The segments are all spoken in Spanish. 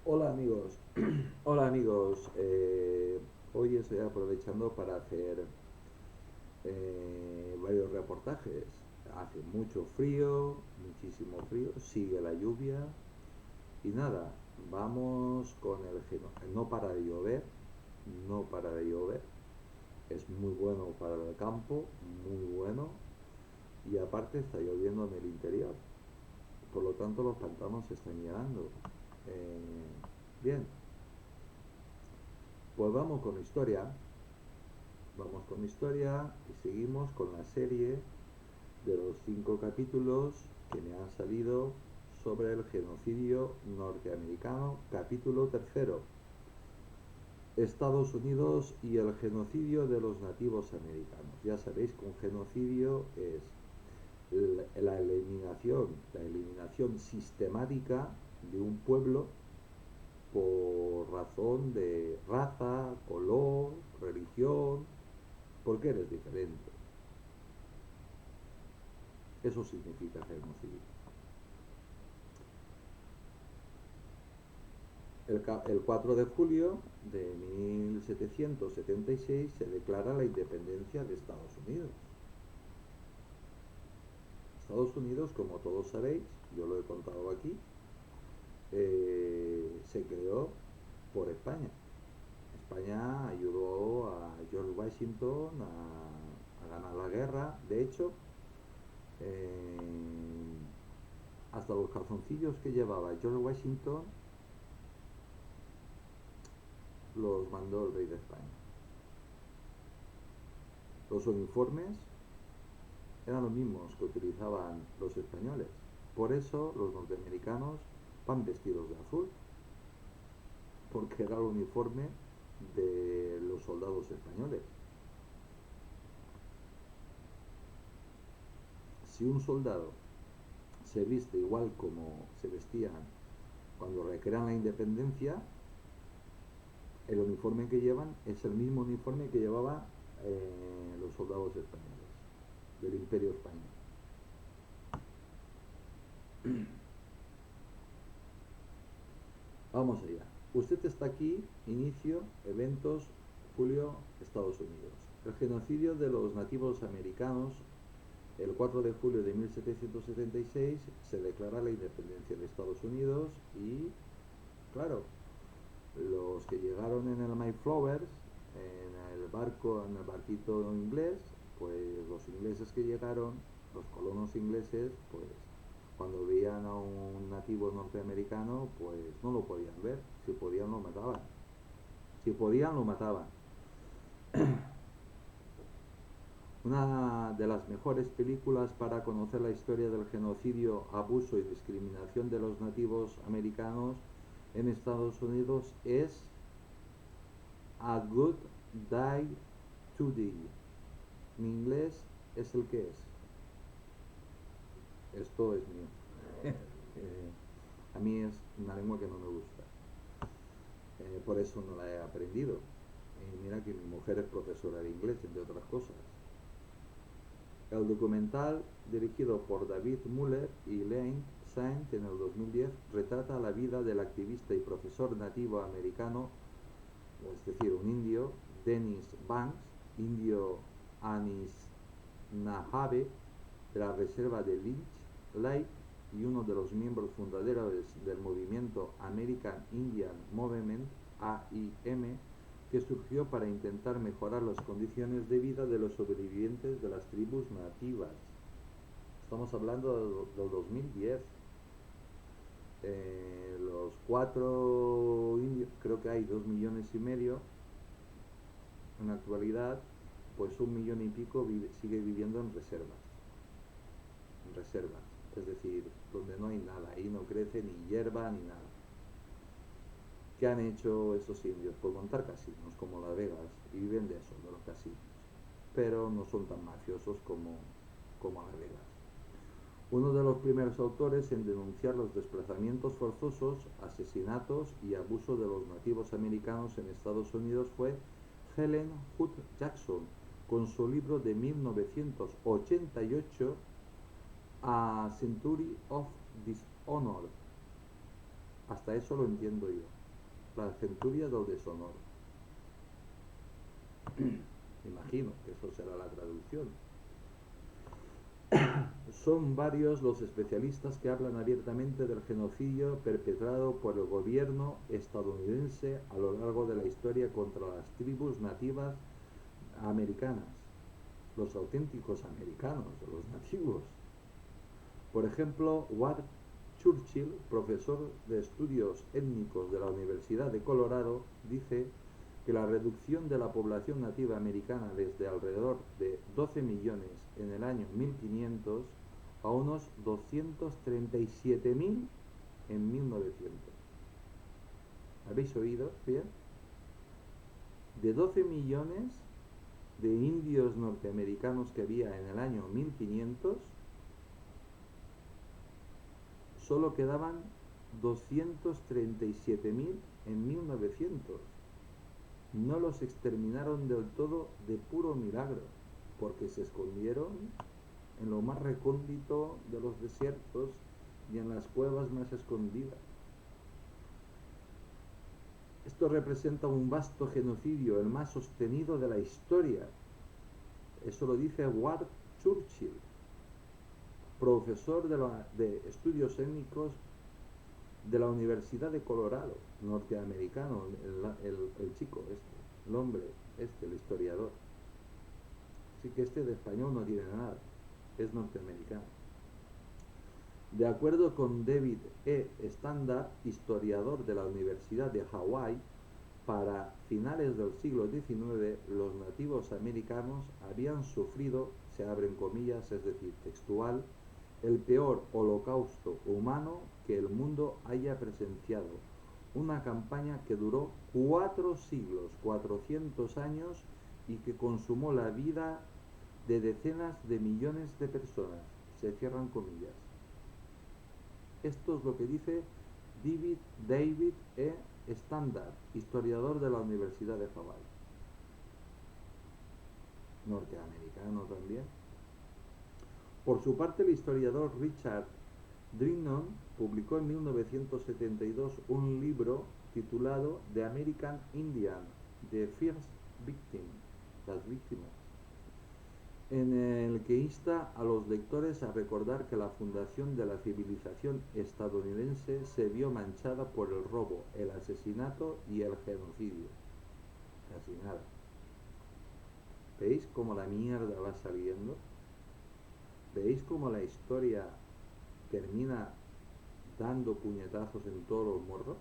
Hola amigos, hola amigos. Hoy estoy aprovechando para hacer varios reportajes. Hace mucho frío, muchísimo frío, sigue la lluvia y nada, vamos con el no para de llover, no para de llover. Es muy bueno para el campo, muy bueno, y aparte está lloviendo en el interior, por lo tanto los pantanos se están llenando. Bien, pues vamos con historia y seguimos con la serie de los 5 capítulos que me han salido sobre el genocidio norteamericano, capítulo tercero, Estados Unidos y el genocidio de los nativos americanos. Ya sabéis que un genocidio es la eliminación sistemática de un pueblo por razón de raza, color, religión, porque eres diferente. Eso significa genocidio. El 4 de julio de 1776 se declara la independencia de Estados Unidos. Estados Unidos, como todos sabéis, yo lo he contado aquí, se creó por España. España ayudó a George Washington a ganar la guerra. De hecho, eh, hasta los calzoncillos que llevaba George Washington los mandó el rey de España. Los uniformes eran los mismos que utilizaban los españoles. Por eso los norteamericanos van vestidos de azul, porque era el uniforme de los soldados españoles. Si un soldado se viste igual como se vestían cuando recrean la independencia, el uniforme que llevan es el mismo uniforme que llevaban los soldados españoles del Imperio Español. Vamos allá. Usted está aquí, inicio, eventos, julio, Estados Unidos. El genocidio de los nativos americanos, el 4 de julio de 1776 se declara la independencia de Estados Unidos y, claro, los que llegaron en el Mayflower, en el barquito inglés, pues los ingleses que llegaron, los colonos ingleses, pues cuando veían a un nativo norteamericano, pues no lo podían ver. Si podían, lo mataban. Si podían, lo mataban. Una de las mejores películas para conocer la historia del genocidio, abuso y discriminación de los nativos americanos en Estados Unidos es A Good Day Today. Mi inglés es el que es. Esto es mío. A mí es una lengua que no me gusta. Por eso no la he aprendido. Y mira que mi mujer es profesora de inglés, entre otras cosas. El documental, dirigido por David Muller y Elaine Saint en el 2010, retrata la vida del activista y profesor nativo americano, es decir, un indio, Dennis Banks, indio Anishinaabe, de la reserva de Lynch Lake y uno de los miembros fundadores del movimiento American Indian Movement, AIM, que surgió para intentar mejorar las condiciones de vida de los sobrevivientes de las tribus nativas. Estamos hablando del 2010. Los 4 indios, creo que hay 2,5 millones en la actualidad, pues 1,5 millones sigue viviendo en reservas, es decir, donde no hay nada, ahí no crece ni hierba ni nada. ¿Qué han hecho estos indios? Pues montar casinos como Las Vegas y viven de eso, de los casinos, pero no son tan mafiosos como Las Vegas. Uno de los primeros autores en denunciar los desplazamientos forzosos, asesinatos y abuso de los nativos americanos en Estados Unidos fue Helen Hood Jackson, con su libro de 1988, A Century of Dishonor, Hasta eso lo entiendo yo. La centuria del deshonor. Imagino que eso será la traducción. Son varios los especialistas que hablan abiertamente del genocidio perpetrado por el gobierno estadounidense a lo largo de la historia contra las tribus nativas americanas, los auténticos americanos, los nativos. Por ejemplo, Ward Churchill, profesor de estudios étnicos de la Universidad de Colorado, dice que la reducción de la población nativa americana desde alrededor de 12 millones en el año 1500 a unos 237.000 en 1900. ¿Habéis oído bien? De 12 millones de indios norteamericanos que había en el año 1500, solo quedaban 237.000 en 1900. No los exterminaron del todo de puro milagro, porque se escondieron en lo más recóndito de los desiertos y en las cuevas más escondidas. Esto representa un vasto genocidio, el más sostenido de la historia. Eso lo dice Ward Churchill, profesor de estudios étnicos de la Universidad de Colorado, norteamericano, el chico este, el hombre este, el historiador. Así que este de español no tiene nada, es norteamericano. De acuerdo con David E. Stannard, historiador de la Universidad de Hawái, para finales del siglo XIX los nativos americanos habían sufrido, se abren comillas, es decir, textual, el peor holocausto humano que el mundo haya presenciado. Una campaña que duró 4 siglos, 400 años, y que consumó la vida de decenas de millones de personas. Se cierran comillas. Esto es lo que dice David E. Stannard, historiador de la Universidad de Hawái. Norteamericano también. Por su parte, el historiador Richard Drinnon publicó en 1972 un libro titulado The American Indian, The First Victim, las víctimas, en el que insta a los lectores a recordar que la fundación de la civilización estadounidense se vio manchada por el robo, el asesinato y el genocidio. Casi nada. ¿Veis cómo la mierda va saliendo? ¿Veis cómo la historia termina dando puñetazos en todos los morros?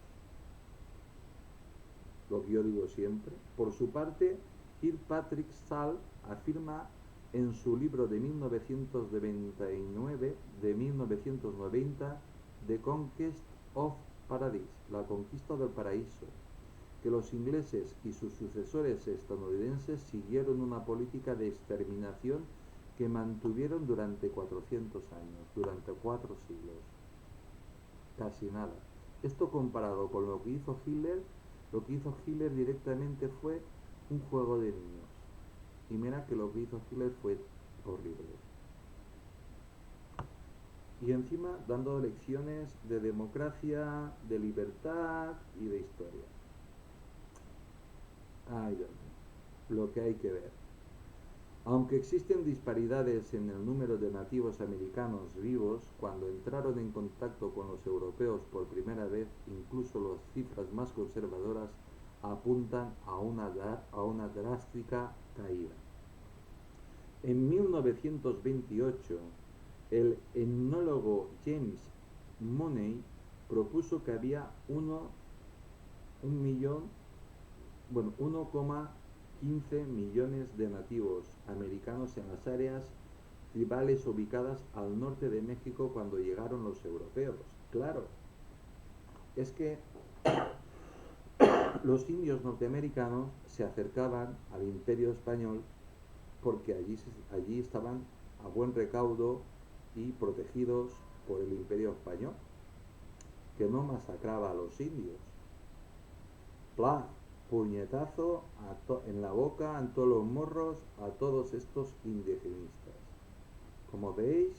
Lo que yo digo siempre. Por su parte, Kirkpatrick Sall afirma en su libro de 1999, de 1990, The Conquest of Paradise, la conquista del paraíso, que los ingleses y sus sucesores estadounidenses siguieron una política de exterminación que mantuvieron durante 400 años, durante 4 siglos. Casi nada. Esto comparado con lo que hizo Hitler directamente fue un juego de niños. Y mira que lo que hizo Hitler fue horrible. Y encima dando lecciones de democracia, de libertad y de historia. Ay, Dios mío, lo que hay que ver. Aunque existen disparidades en el número de nativos americanos vivos, cuando entraron en contacto con los europeos por primera vez, incluso las cifras más conservadoras apuntan a una drástica caída. En 1928, el etnólogo James Money propuso que había 1,15 millones de nativos americanos en las áreas tribales ubicadas al norte de México cuando llegaron los europeos. Claro, es que los indios norteamericanos se acercaban al Imperio Español porque allí estaban a buen recaudo y protegidos por el Imperio Español, que no masacraba a los indios. ¡Plah! Puñetazo en la boca, en todos los morros, a todos estos indigenistas. Como veis,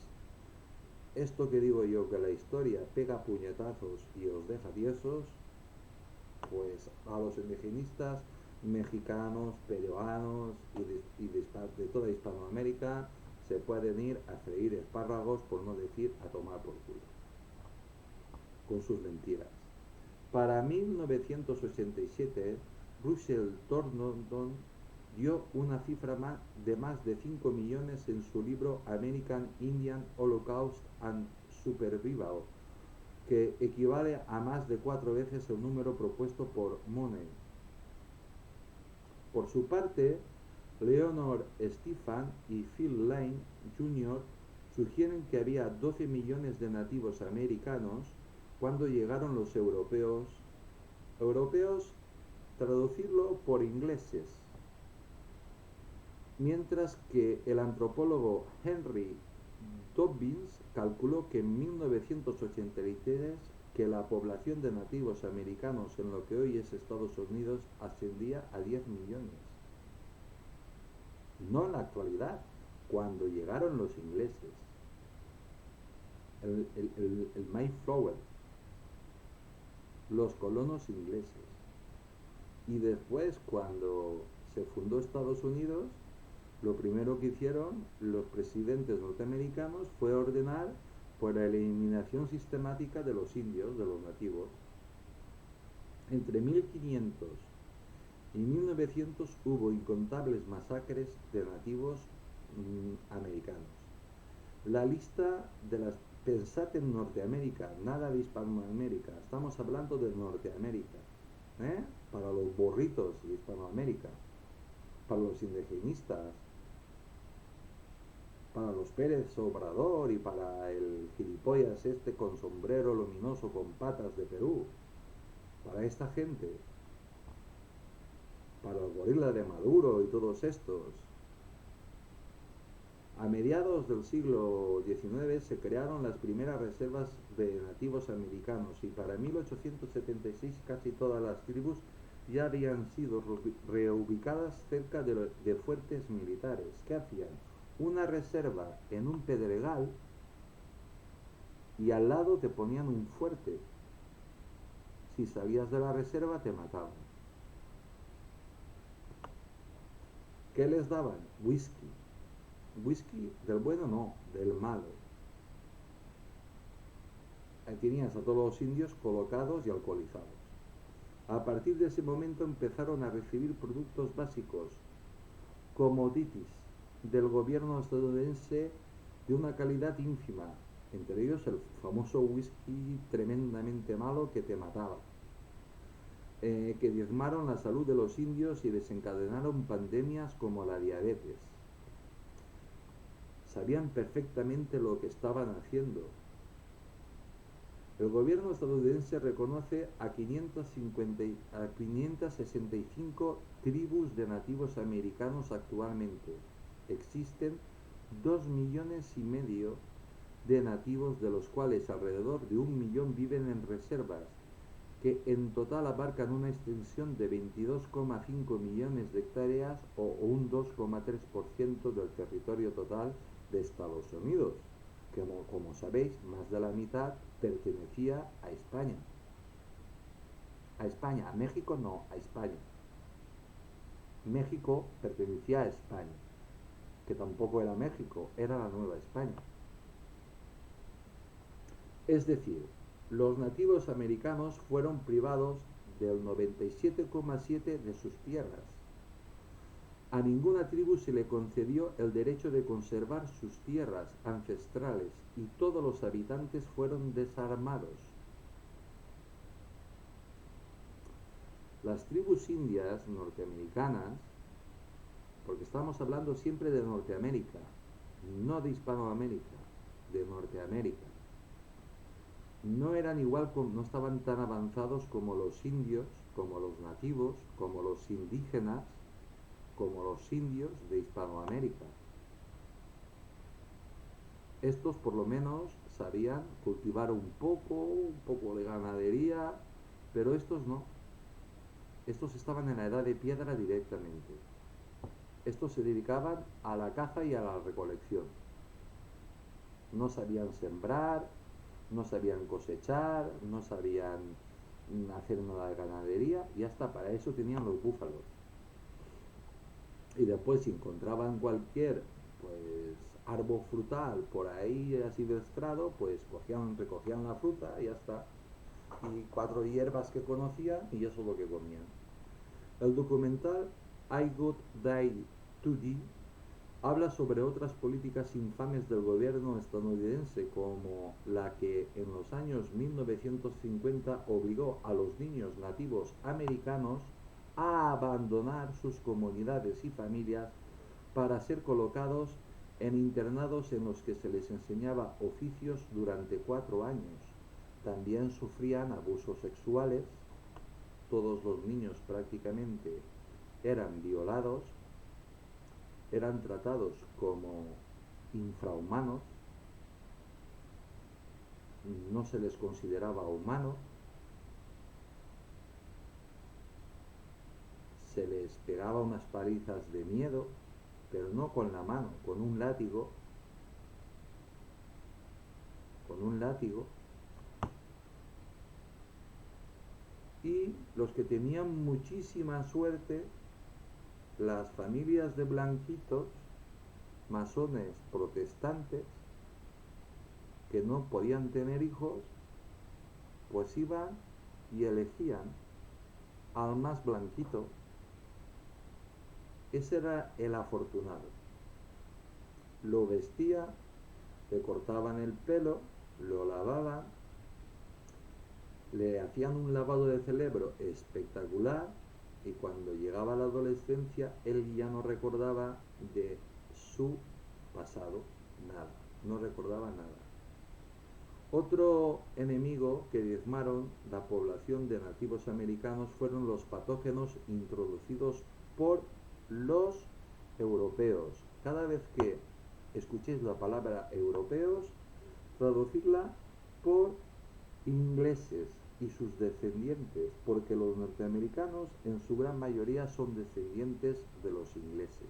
esto que digo yo, que la historia pega puñetazos y os deja tiesos, pues a los indigenistas mexicanos, peruanos de toda Hispanoamérica se pueden ir a freír espárragos, por no decir a tomar por culo, con sus mentiras. Para 1987, Russell Thornton dio una cifra de más de 5 millones en su libro American Indian Holocaust and Survival, que equivale a más de 4 veces el número propuesto por Money. Por su parte, Leonard Stephan y Phil Lane Jr. sugieren que había 12 millones de nativos americanos cuando llegaron los europeos. Europeos, traducirlo por ingleses. Mientras que el antropólogo Henry Dobbins calculó que en 1983 que la población de nativos americanos en lo que hoy es Estados Unidos ascendía a 10 millones. No en la actualidad, cuando llegaron los ingleses, el Mayflower, los colonos ingleses. Y después, cuando se fundó Estados Unidos, lo primero que hicieron los presidentes norteamericanos fue ordenar por la eliminación sistemática de los indios, de los nativos. Entre 1500 y 1900 hubo incontables masacres de nativos americanos. La lista de las... Pensad en Norteamérica, nada de Hispanoamérica, estamos hablando de Norteamérica, para los burritos de Hispanoamérica, para los indigenistas, para los Pérez Obrador y para el gilipollas este con sombrero luminoso con patas de Perú, para esta gente, para el gorila de Maduro y todos estos. A mediados del siglo XIX se crearon las primeras reservas de nativos americanos y para 1876 casi todas las tribus ya habían sido reubicadas cerca de fuertes militares. ¿Qué hacían? Una reserva en un pedregal y al lado te ponían un fuerte. Si salías de la reserva te mataban. ¿Qué les daban? Whisky. Whisky del bueno no, del malo. Ahí tenías a todos los indios colocados y alcoholizados. A partir de ese momento empezaron a recibir productos básicos, commodities, del gobierno estadounidense de una calidad ínfima, entre ellos el famoso whisky tremendamente malo que te mataba, que diezmaron la salud de los indios y desencadenaron pandemias como la diabetes. Sabían perfectamente lo que estaban haciendo. El gobierno estadounidense reconoce a 565 tribus de nativos americanos actualmente. Existen 2,5 millones de nativos, de los cuales alrededor de 1 millón viven en reservas, que en total abarcan una extensión de 22,5 millones de hectáreas o un 2,3% del territorio total de Estados Unidos, que como sabéis, más de la mitad pertenecía a España. A España, a México no, a España. México pertenecía a España, que tampoco era México, era la Nueva España. Es decir, los nativos americanos fueron privados del 97,7% de sus tierras. A ninguna tribu se le concedió el derecho de conservar sus tierras ancestrales y todos los habitantes fueron desarmados. Las tribus indias norteamericanas, porque estamos hablando siempre de Norteamérica, no de Hispanoamérica, de Norteamérica, no eran igual, no estaban tan avanzados como los indios, como los nativos, como los indígenas, como los indios de Hispanoamérica. Estos por lo menos sabían cultivar un poco de ganadería, pero estos no. Estos estaban en la edad de piedra directamente. Estos se dedicaban a la caza y a la recolección. no sabían sembrar, no sabían cosechar, no sabían hacer nada de ganadería, y hasta para eso tenían los búfalos. Y después si encontraban cualquier pues árbol frutal por ahí asilvestrado, pues recogían la fruta y ya está. Y 4 hierbas que conocían y eso es lo que comían. El documental I Got Die Today habla sobre otras políticas infames del gobierno estadounidense, como la que en los años 1950 obligó a los niños nativos americanos a abandonar sus comunidades y familias para ser colocados en internados en los que se les enseñaba oficios durante 4 años. También sufrían abusos sexuales, todos los niños prácticamente eran violados, eran tratados como infrahumanos, no se les consideraba humanos, se les pegaba unas palizas de miedo, pero no con la mano, con un látigo, y los que tenían muchísima suerte, las familias de blanquitos, masones protestantes, que no podían tener hijos, pues iban y elegían al más blanquito. Ese era el afortunado. Lo vestía, le cortaban el pelo, lo lavaban, le hacían un lavado de cerebro espectacular, y cuando llegaba la adolescencia él ya no recordaba de su pasado nada, no recordaba nada. Otro enemigo que diezmaron la población de nativos americanos fueron los patógenos introducidos por los europeos. Cada vez que escuchéis la palabra europeos, traducirla por ingleses y sus descendientes, porque los norteamericanos en su gran mayoría son descendientes de los ingleses.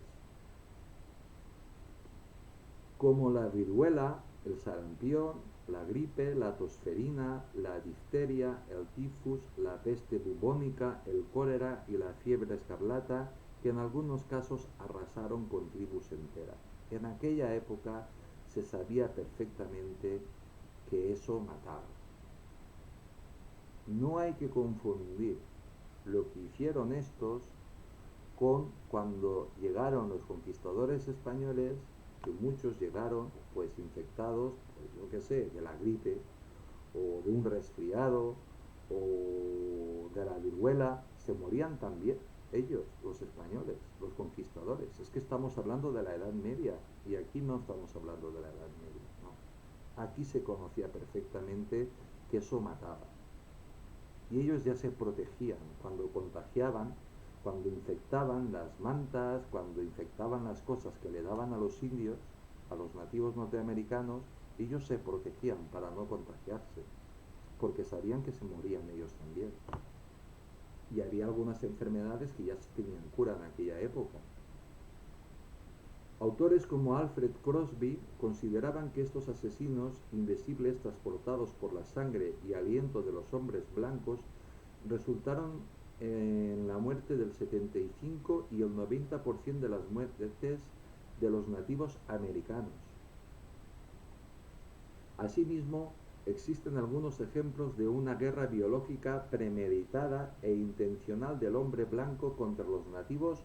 Como la viruela, el sarampión, la gripe, la tosferina, la difteria, el tifus, la peste bubónica, el cólera y la fiebre escarlata, que en algunos casos arrasaron con tribus enteras. En aquella época se sabía perfectamente que eso mataba. No hay que confundir lo que hicieron estos con cuando llegaron los conquistadores españoles, que muchos llegaron pues infectados, pues yo qué sé, de la gripe o de un resfriado o de la viruela, se morían también ellos, los españoles, los conquistadores. Es que estamos hablando de la Edad Media y aquí no estamos hablando de la Edad Media, no. Aquí se conocía perfectamente que eso mataba. Y ellos ya se protegían cuando contagiaban, cuando infectaban las mantas, cuando infectaban las cosas que le daban a los indios, a los nativos norteamericanos. Ellos se protegían para no contagiarse, porque sabían que se morían ellos también. Y había algunas enfermedades que ya se tenían cura en aquella época. Autores como Alfred Crosby consideraban que estos asesinos invisibles transportados por la sangre y aliento de los hombres blancos resultaron en la muerte del 75 y el 90% de las muertes de los nativos americanos. Asimismo, existen algunos ejemplos de una guerra biológica premeditada e intencional del hombre blanco contra los nativos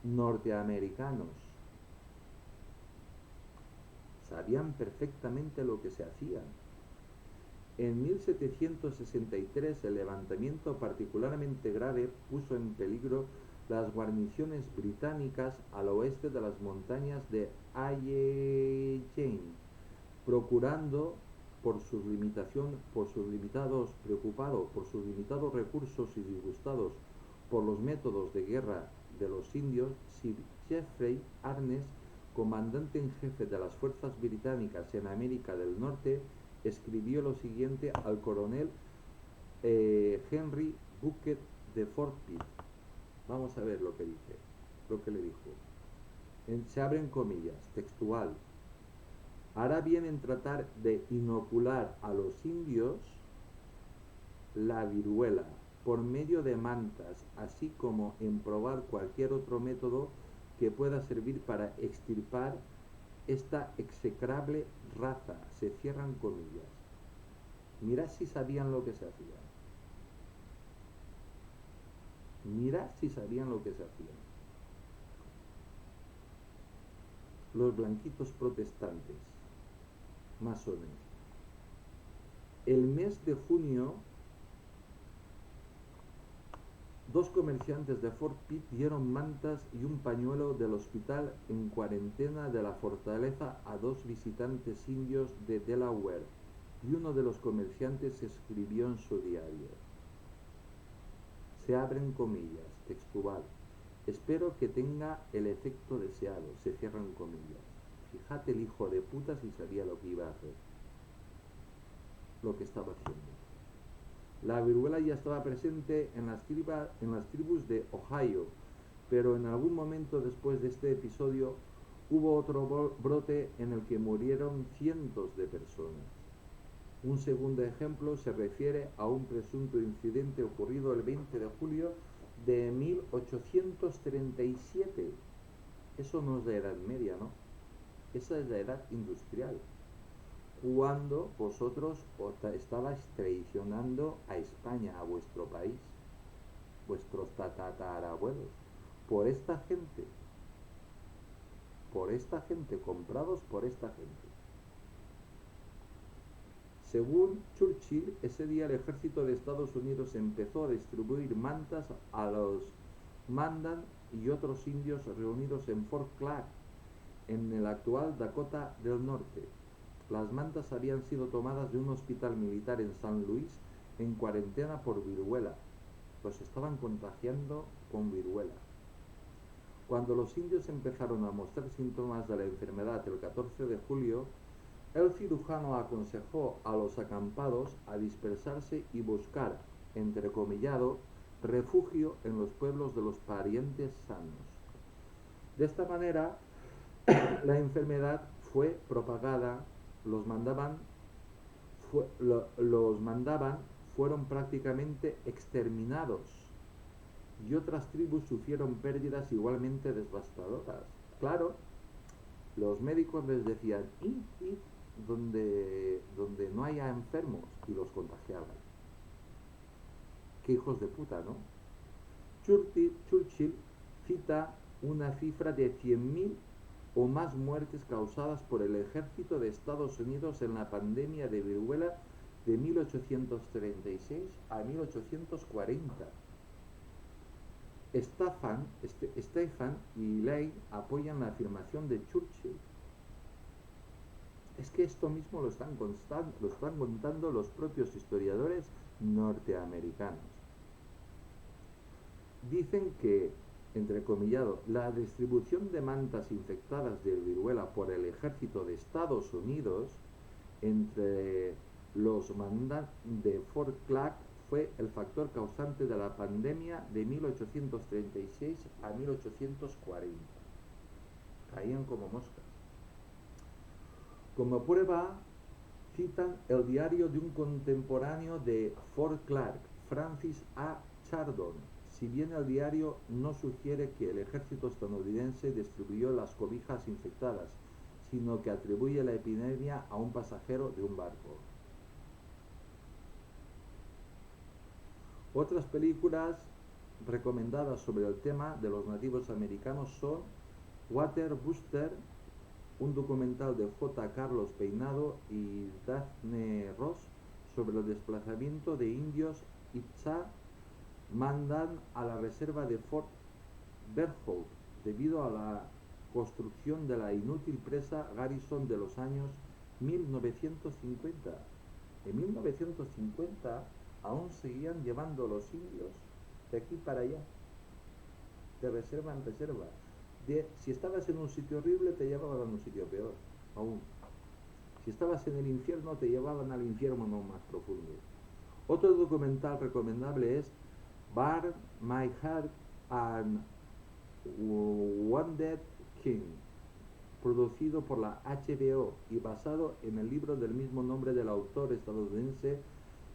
norteamericanos. Sabían perfectamente lo que se hacía. En 1763 el levantamiento particularmente grave puso en peligro las guarniciones británicas al oeste de las montañas de Allegheny, preocupados por sus limitados recursos y disgustados por los métodos de guerra de los indios. Sir Jeffrey Arnes, comandante en jefe de las fuerzas británicas en América del Norte, escribió lo siguiente al coronel Henry Bucket de Fort Pitt. Vamos a ver lo que le dijo. Se abren comillas, textual. Hará bien en tratar de inocular a los indios la viruela por medio de mantas, así como en probar cualquier otro método que pueda servir para extirpar esta execrable raza. Se cierran comillas. Mirad si sabían lo que se hacía. Mirad si sabían lo que se hacía. Los blanquitos protestantes, masones. El mes de junio, dos comerciantes de Fort Pitt dieron mantas y un pañuelo del hospital en cuarentena de la fortaleza a dos visitantes indios de Delaware, y uno de los comerciantes escribió en su diario. Se abren comillas, textual. Espero que tenga el efecto deseado, se cierran comillas. Fíjate el hijo de puta si sabía lo que iba a hacer, lo que estaba haciendo. La viruela ya estaba presente en las tribus de Ohio, pero en algún momento después de este episodio hubo otro brote en el que murieron cientos de personas. Un segundo ejemplo se refiere a un presunto incidente ocurrido el 20 de julio de 1837. Eso no es de Edad Media, ¿no? Esa es la Edad Industrial, cuando vosotros estabais traicionando a España, a vuestro país, vuestros tatarabuelos, por esta gente, comprados por esta gente. Según Churchill, ese día el ejército de Estados Unidos empezó a distribuir mantas a los Mandan y otros indios reunidos en Fort Clark, en el actual Dakota del Norte. Las mantas habían sido tomadas de un hospital militar en San Luis en cuarentena por viruela. Los estaban contagiando con viruela. Cuando los indios empezaron a mostrar síntomas de la enfermedad el 14 de julio, el cirujano aconsejó a los acampados a dispersarse y buscar, entrecomillado, refugio en los pueblos de los parientes sanos. De esta manera, la enfermedad fue propagada, los mandaban fueron prácticamente exterminados, y otras tribus sufrieron pérdidas igualmente devastadoras. Claro, los médicos les decían, id donde no haya enfermos, y los contagiaban. Qué hijos de puta, ¿no? Churchill cita una cifra de 100.000 o más muertes causadas por el ejército de Estados Unidos en la pandemia de viruela de 1836 a 1840. Stefan y Lane apoyan la afirmación de Churchill. Es que esto mismo lo están contando los propios historiadores norteamericanos. Dicen que, entrecomillado, la distribución de mantas infectadas de viruela por el ejército de Estados Unidos entre los Mandan de Fort Clark fue el factor causante de la pandemia de 1836 a 1840. Caían como moscas. Como prueba, citan el diario de un contemporáneo de Fort Clark, Francis A. Chardon. Si bien el diario no sugiere que el ejército estadounidense distribuyó las cobijas infectadas, sino que atribuye la epidemia a un pasajero de un barco. Otras películas recomendadas sobre el tema de los nativos americanos son Water Buster, un documental de J. Carlos Peinado y Daphne Ross sobre el desplazamiento de indios Itzá Mandan a la reserva de Fort Berthold debido a la construcción de la inútil presa Garrison de los años 1950. En 1950 aún seguían llevando los indios de aquí para allá, de reserva en reserva. Si estabas en un sitio horrible, te llevaban a un sitio peor, aún. Si estabas en el infierno, te llevaban al infierno más profundo. Otro documental recomendable es Burn My Heart and Wounded King, producido por la HBO y basado en el libro del mismo nombre del autor estadounidense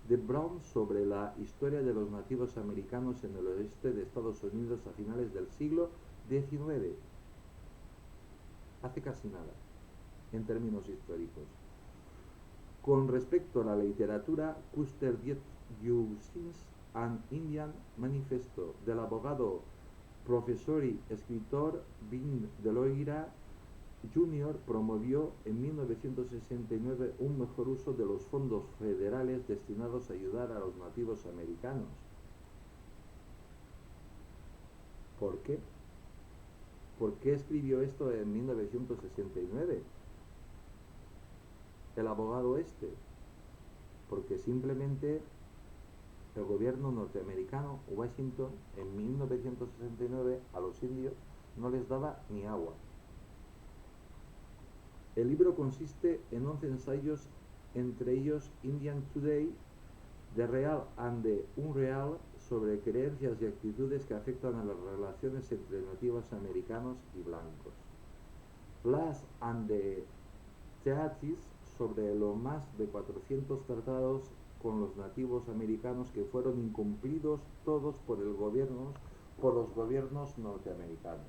de Brown sobre la historia de los nativos americanos en el oeste de Estados Unidos a finales del siglo XIX. Hace casi nada, en términos históricos. Con respecto a la literatura, Custer Usins an Indian Manifesto del abogado, profesor y escritor Vin Deloira Jr. promovió en 1969 un mejor uso de los fondos federales destinados a ayudar a los nativos americanos. ¿Por qué? ¿Por qué escribió esto en 1969? El abogado este. Porque simplemente el gobierno norteamericano, Washington, en 1969 a los indios no les daba ni agua. El libro consiste en 11 ensayos, entre ellos Indian Today, The Real and the Unreal, sobre creencias y actitudes que afectan a las relaciones entre nativos americanos y blancos. Last and the Theatis, sobre los más de 400 tratados con los nativos americanos que fueron incumplidos todos por los gobiernos norteamericanos.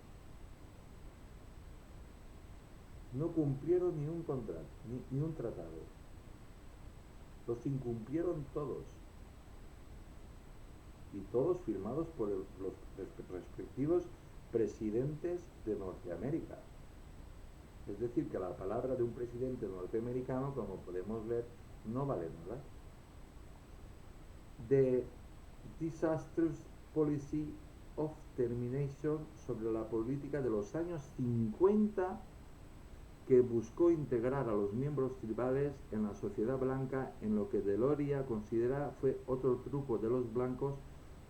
No cumplieron ni un contrato, ni un tratado. Los incumplieron todos. Y todos firmados por los respectivos presidentes de Norteamérica. Es decir, que la palabra de un presidente norteamericano, como podemos ver, no vale nada. The Disastrous Policy of Termination, sobre la política de los años 50 que buscó integrar a los miembros tribales en la sociedad blanca, en lo que Deloria considera fue otro truco de los blancos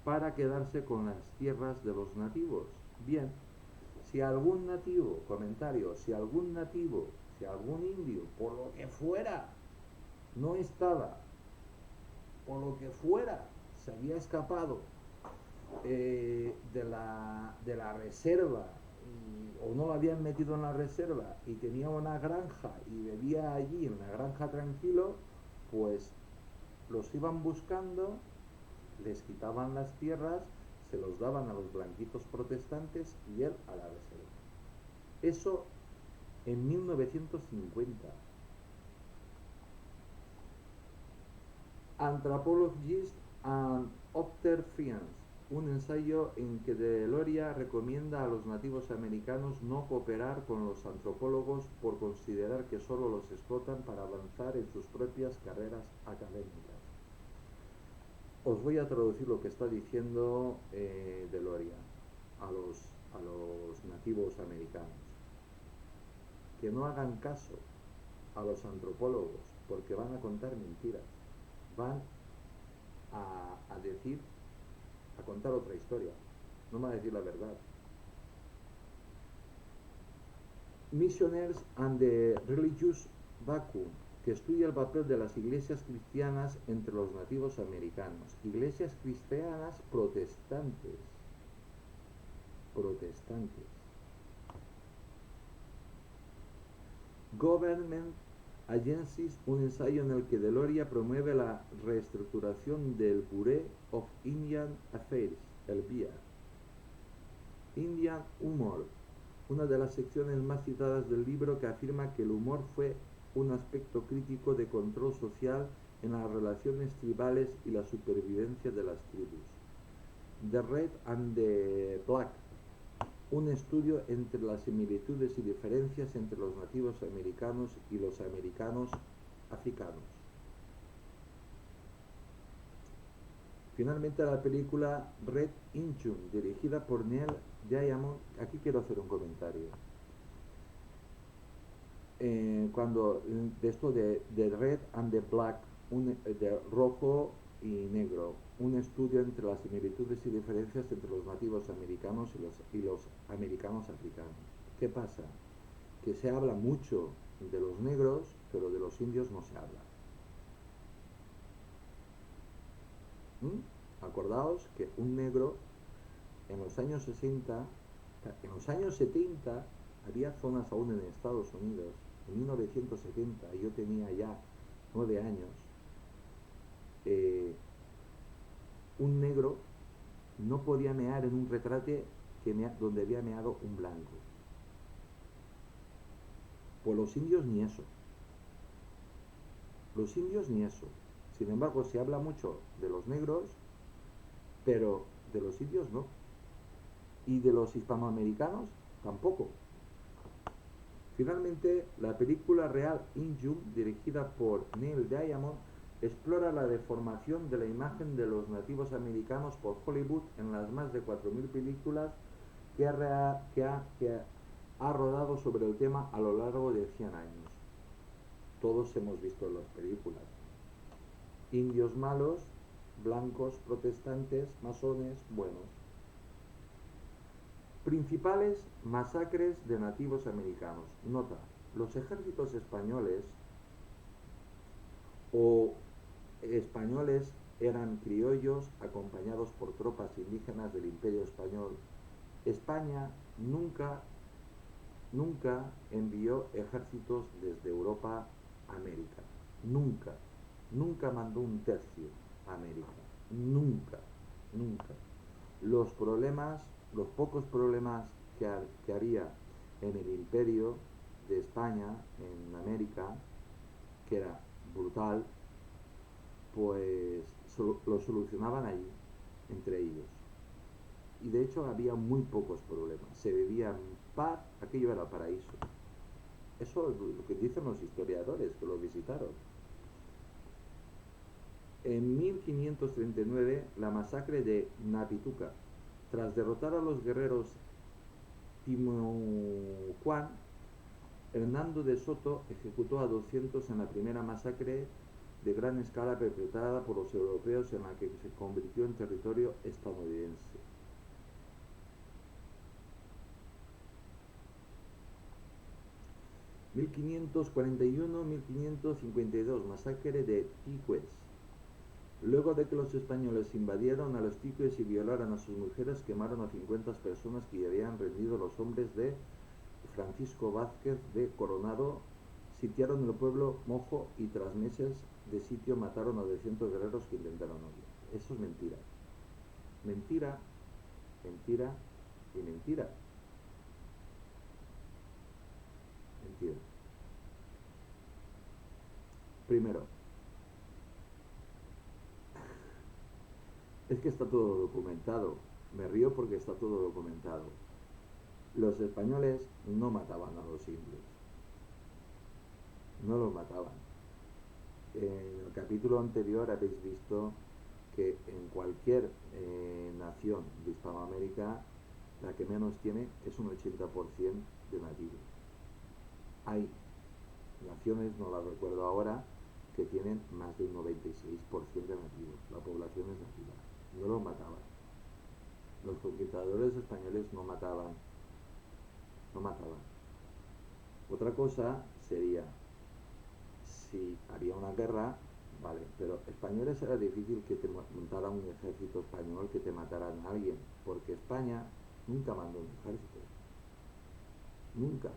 para quedarse con las tierras de los nativos. Bien, si algún nativo, si algún indio, por lo que fuera, no estaba, por lo que fuera, se había escapado de la reserva, o no lo habían metido en la reserva y tenía una granja y vivía allí en la granja tranquilo, pues los iban buscando, les quitaban las tierras, se los daban a los blanquitos protestantes y él a la reserva. Eso en 1950. Anthropologists and Other Friends, un ensayo en que Deloria recomienda a los nativos americanos no cooperar con los antropólogos por considerar que solo los explotan para avanzar en sus propias carreras académicas. Os voy a traducir lo que está diciendo Deloria a los nativos americanos. Que no hagan caso a los antropólogos porque van a contar mentiras. Van a contar otra historia, no van a decir la verdad. Missionaries and the Religious Vacuum, que estudia el papel de las iglesias cristianas entre los nativos americanos. Iglesias cristianas protestantes. Government Agencies, un ensayo en el que Deloria promueve la reestructuración del Bureau of Indian Affairs, el BIA. Indian Humor, una de las secciones más citadas del libro, que afirma que el humor fue un aspecto crítico de control social en las relaciones tribales y la supervivencia de las tribus. The Red and the Black, un estudio entre las similitudes y diferencias entre los nativos americanos y los americanos africanos. Finalmente, la película Red Inchun, dirigida por Neil Diamond. Aquí quiero hacer un comentario. Cuando de esto de Red and the Black, de rojo y negro, un estudio entre las similitudes y diferencias entre los nativos americanos y los americanos africanos. ¿Qué pasa? Que se habla mucho de los negros, pero de los indios no se habla. Acordaos que un negro en los años 60, en los años 70, había zonas aún en Estados Unidos, en 1970, yo tenía ya 9 años, eh, un negro no podía mear en un retrete donde había meado un blanco. Pues los indios ni eso. Los indios ni eso. Sin embargo, se habla mucho de los negros, pero de los indios no. Y de los hispanoamericanos tampoco. Finalmente, la película real Injun, dirigida por Neil Diamond, explora la deformación de la imagen de los nativos americanos por Hollywood en las más de 4.000 películas que ha rodado sobre el tema a lo largo de 100 años. Todos hemos visto las películas. Indios malos, blancos, protestantes, masones, buenos. Principales masacres de nativos americanos. Nota, los ejércitos españoles o españoles eran criollos acompañados por tropas indígenas del Imperio Español. España nunca envió ejércitos desde Europa a América. Nunca mandó un tercio a América. Nunca. Los pocos problemas que había en el Imperio de España, en América, que era brutal, pues lo solucionaban allí, entre ellos. Y de hecho había muy pocos problemas. Se vivía en paz, aquello era paraíso. Eso es lo que dicen los historiadores que lo visitaron. En 1539, la masacre de Napituca. Tras derrotar a los guerreros Timucuán, Hernando de Soto ejecutó a 200 en la primera masacre de gran escala perpetrada por los europeos en la que se convirtió en territorio estadounidense. (1541-1552) Masacre de Tícues. Luego de que los españoles invadieron a los tícues y violaran a sus mujeres, quemaron a 50 personas que habían rendido los hombres de Francisco Vázquez de Coronado, sitiaron el pueblo Mojo y tras meses de sitio mataron a 200 guerreros que intentaron huir. Eso es mentira. Mentira, mentira y mentira. Mentira. Primero, es que está todo documentado. Me río porque está todo documentado. Los españoles no mataban a los indios. No los mataban. En el capítulo anterior habéis visto que en cualquier nación de Hispanoamérica, la que menos tiene es un 80% de nativos. Hay naciones, no las recuerdo ahora, que tienen más de un 96% de nativos. La población es nativa. No los mataban. Los conquistadores españoles no mataban. Otra cosa sería, si había una guerra, vale, pero españoles era difícil que te montara un ejército español, que te mataran a alguien, porque España nunca mandó un ejército. Nunca.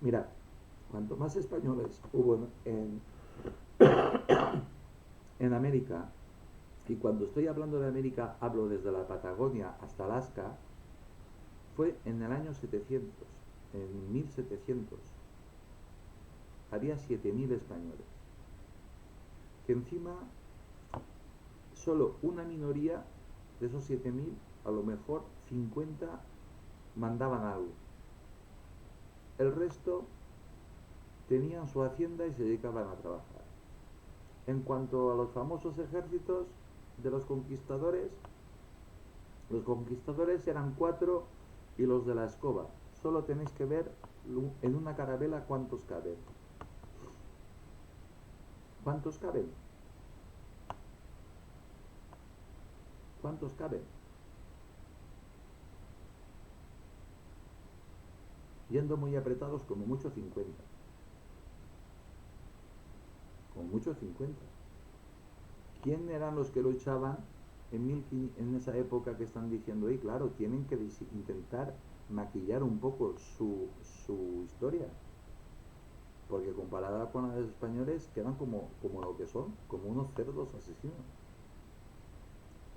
Mira, cuanto más españoles hubo en América, y cuando estoy hablando de América hablo desde la Patagonia hasta Alaska, fue en el año 700, en 1700. Había 7.000 españoles. Que encima solo una minoría de esos 7.000, a lo mejor 50 mandaban algo. El resto tenían su hacienda y se dedicaban a trabajar. En cuanto a los famosos ejércitos de los conquistadores eran 4 y los de la escoba. Solo tenéis que ver en una carabela cuántos caben. ¿Cuántos caben? Yendo muy apretados, como mucho 50. ¿Quién eran los que luchaban en esa época que están diciendo, y claro, tienen que intentar maquillar un poco su historia, porque comparada con la de los españoles quedan como lo que son, como unos cerdos asesinos.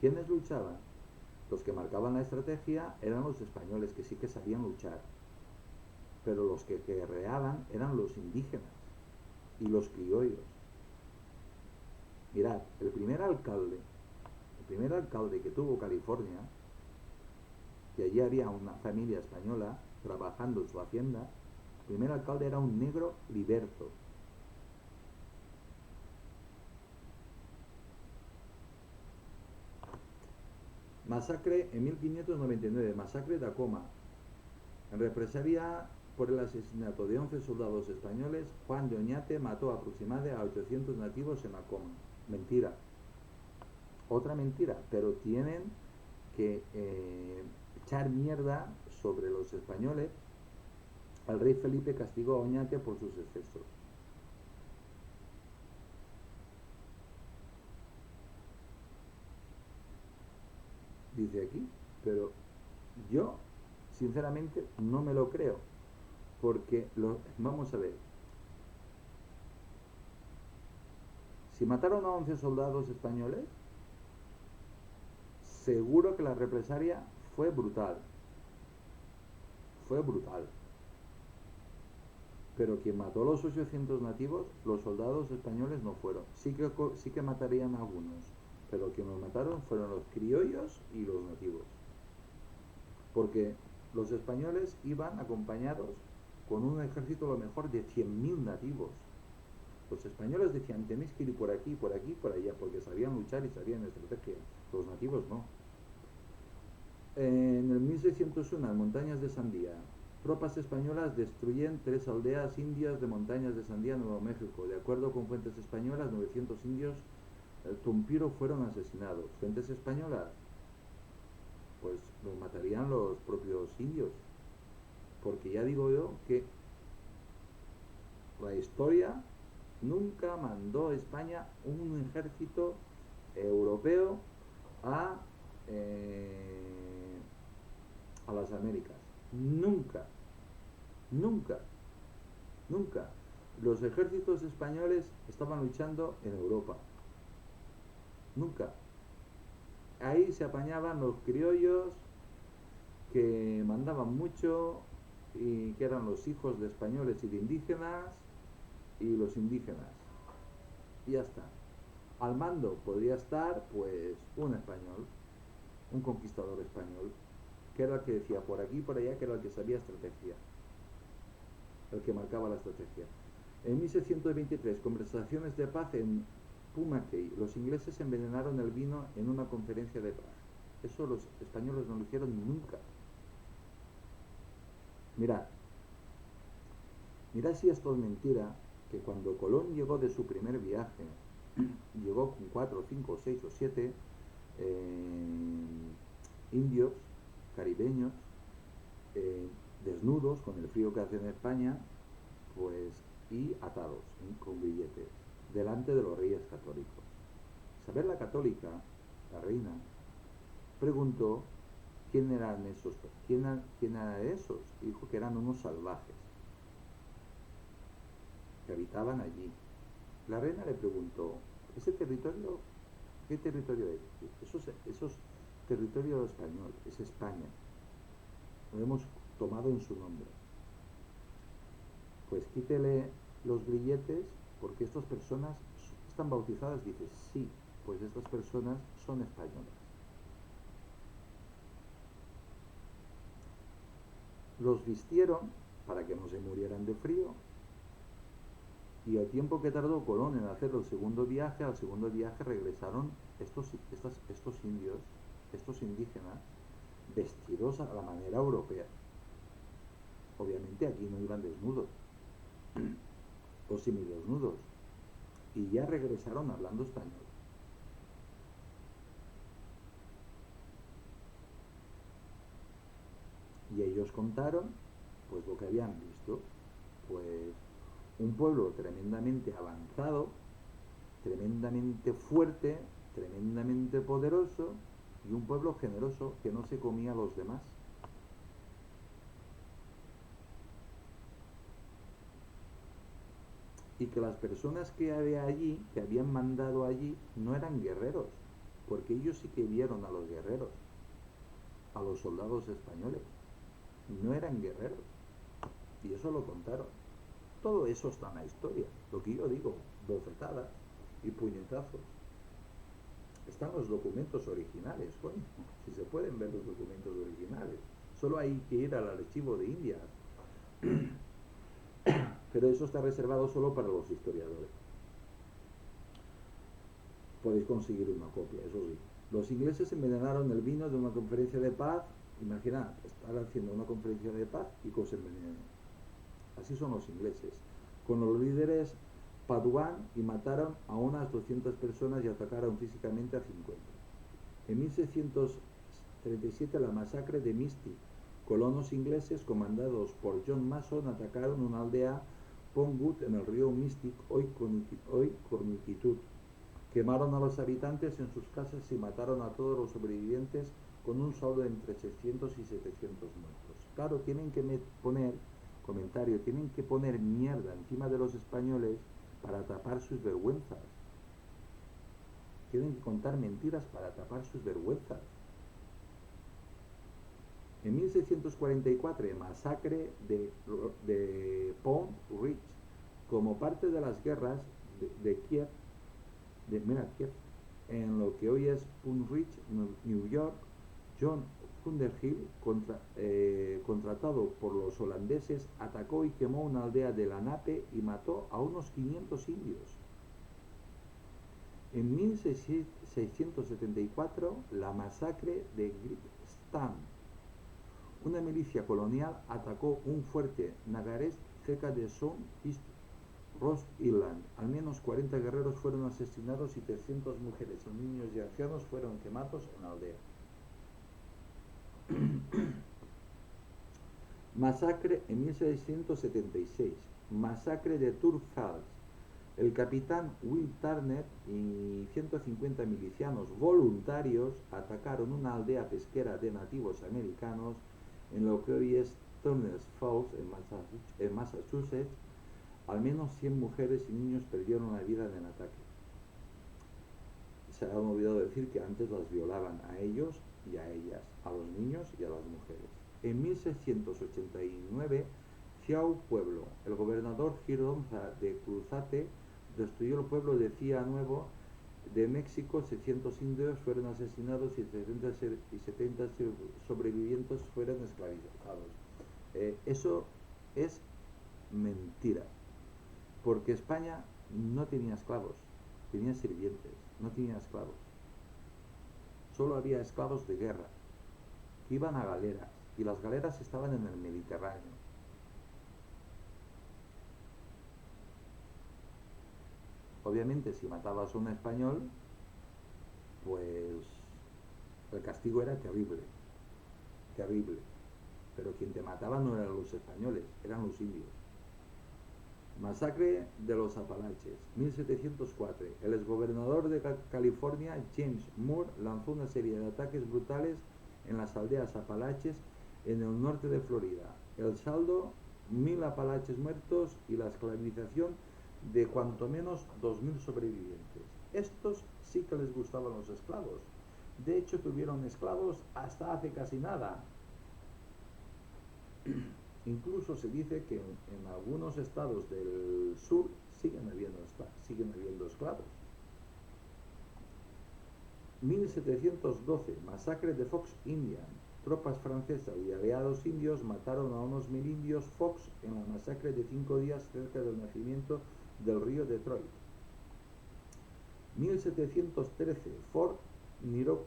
¿Quiénes luchaban? Los que marcaban la estrategia eran los españoles, que sí que sabían luchar, pero los que guerreaban eran los indígenas y los criollos. Mirad, el primer alcalde que tuvo California, que allí había una familia española trabajando en su hacienda, el primer alcalde era un negro liberto. Masacre en 1599, masacre de Tacoma. En represalia por el asesinato de 11 soldados españoles, Juan de Oñate mató aproximadamente a 800 nativos en Tacoma. Mentira. Otra mentira, pero tienen que echar mierda sobre los españoles. El rey Felipe castigó a Oñate por sus excesos. Dice aquí, pero yo sinceramente no me lo creo, porque vamos a ver, si mataron a 11 soldados españoles, seguro que la represalia fue brutal, pero quien mató a los 800 nativos, los soldados españoles no fueron. Sí que matarían a algunos, pero quien los mataron fueron los criollos y los nativos, porque los españoles iban acompañados con un ejército a lo mejor de 100.000 nativos. Los españoles decían, tenéis que ir por aquí, por aquí, por allá, porque sabían luchar y sabían estrategia. Los nativos no. En el 1601, en Montañas de Sandía, tropas españolas destruyen 3 aldeas indias de Montañas de Sandía, Nuevo México. De acuerdo con fuentes españolas, 900 indios Tumpiro fueron asesinados. Fuentes españolas, pues los matarían los propios indios. Porque ya digo yo que la historia nunca mandó España un ejército europeo a, a las Américas. Nunca, nunca, nunca. Los ejércitos españoles estaban luchando en Europa. Nunca. Ahí se apañaban los criollos que mandaban mucho y que eran los hijos de españoles y de indígenas y los indígenas. Y ya está. Al mando podría estar pues un español, un conquistador español, que era el que decía por aquí y por allá, que era el que sabía estrategia, el que marcaba la estrategia. En 1623, conversaciones de paz en Pumacay, los ingleses envenenaron el vino en una conferencia de paz. Eso los españoles no lo hicieron nunca. Mirad si esto es mentira, que cuando Colón llegó de su primer viaje, llegó con 4, 5, 6 o 7 indios, caribeños, desnudos, con el frío que hace en España, pues, y atados, con grilletes, delante de los reyes católicos. Isabel la Católica, la reina, preguntó quién eran esos, quién eran esos, y dijo que eran unos salvajes que habitaban allí. La reina le preguntó, ¿ese territorio qué territorio es? Eso es territorio español, es España, lo hemos tomado en su nombre. Pues quítele los grilletes, porque estas personas están bautizadas. Dice, sí, pues estas personas son españolas. Los vistieron para que no se murieran de frío, y al tiempo que tardó Colón en hacer el segundo viaje, al segundo viaje regresaron estos indios, estos indígenas, vestidos a la manera europea. Obviamente aquí no iban desnudos o semidesnudos, y ya regresaron hablando español. Y ellos contaron pues lo que habían visto, pues un pueblo tremendamente avanzado, tremendamente fuerte, tremendamente poderoso y un pueblo generoso que no se comía a los demás. Y que las personas que había allí, que habían mandado allí, no eran guerreros, porque ellos sí que vieron a los guerreros, a los soldados españoles, no eran guerreros, y eso lo contaron. Todo eso está en la historia, lo que yo digo, bofetadas y puñetazos. Están los documentos originales, coño, si se pueden ver los documentos originales, solo hay que ir al archivo de Indias. Pero eso está reservado solo para los historiadores. Podéis conseguir una copia, eso sí. Los ingleses envenenaron el vino de una conferencia de paz. Imaginad, estar haciendo una conferencia de paz y que os envenenen. Así son los ingleses. Con los líderes Paduan y mataron a unas 200 personas y atacaron físicamente a 50. En 1637 la masacre de Mystic. Colonos ingleses comandados por John Mason atacaron una aldea Pongwood en el río Mystic, hoy Connecticut. Quemaron a los habitantes en sus casas y mataron a todos los sobrevivientes con un saldo de entre 600 y 700 muertos. Claro, tienen que poner, comentario, tienen que poner mierda encima de los españoles para tapar sus vergüenzas. Tienen que contar mentiras para tapar sus vergüenzas. En 1644, masacre de Pound Ridge, como parte de las guerras de Kiev, Kiev, en lo que hoy es Pound Ridge, New York, John Underhill, contratado por los holandeses, atacó y quemó una aldea de Lenape y mató a unos 500 indios. En 1674, la masacre de Great. Una milicia colonial atacó un fuerte nagarés cerca de Sound East Rhode Island. Al menos 40 guerreros fueron asesinados y 300 mujeres, niños y ancianos fueron quemados en la aldea. Masacre en 1676. Masacre de Turf Falls. El capitán Will Turner y 150 milicianos voluntarios atacaron una aldea pesquera de nativos americanos en lo que hoy es Turner's Falls, en Massachusetts. Al menos 100 mujeres y niños perdieron la vida en el ataque. Se han olvidado decir que antes las violaban a ellos y a ellas, a los niños y a las mujeres. En 1689, Ciao Pueblo, el gobernador Gironza de Cruzate, destruyó el pueblo de Cia Nuevo de México. 600 indios fueron asesinados y 70 sobrevivientes fueron esclavizados. Eso es mentira, porque España no tenía esclavos, tenía sirvientes, no tenía esclavos. Solo había esclavos de guerra, que iban a galeras, y las galeras estaban en el Mediterráneo. Obviamente, si matabas a un español, pues el castigo era terrible, terrible. Pero quien te mataba no eran los españoles, eran los indios. Masacre de los Apalaches, 1704. El exgobernador de California, James Moore, lanzó una serie de ataques brutales en las aldeas Apalaches en el norte de Florida. El saldo, 1000 Apalaches muertos y la esclavización de cuanto menos 2000 sobrevivientes. Estos sí que les gustaban los esclavos. De hecho, tuvieron esclavos hasta hace casi nada. Incluso se dice que en algunos estados del sur siguen habiendo esclavos. 1712, masacre de Fox Indian. Tropas francesas y aliados indios mataron a unos 1000 indios Fox en la masacre de 5 días cerca del nacimiento del río Detroit. 1713, Fort Neoeroca.